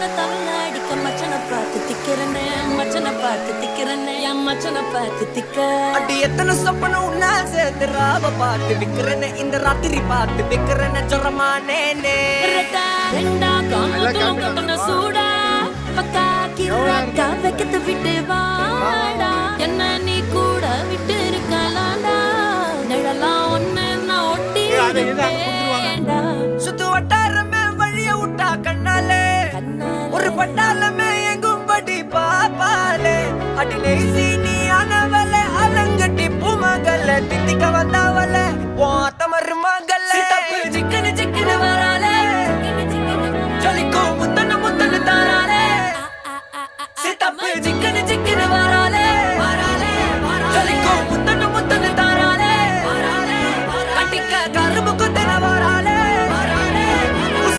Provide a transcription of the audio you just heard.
மச்சன தவள அடிக்க மச்சன பார்த்து திக்கிறனே மச்சன பார்த்து திக்கிறனே என் மச்சன பார்த்து திக்க அடி எத்தனை சொப்பனம் உன்னா சேர்த்து ராவ பார்த்து விக்கிறனே இந்த ராத்திரி பார்த்து விக்கிறனே ஜொரமானே ரெண்டா காமத்தும் கட்டண சூடா பக்கா கிராக்கா வைக்கத்து விட்டு வாடா என்ன நீ கூட விட்டு இருக்கலாம்டா நிழலாம் ஒன்னு நான் ஒட்டி சுத்து வட்டாரமே வழிய விட்டா கண்ணாலே ஒரு பட்டால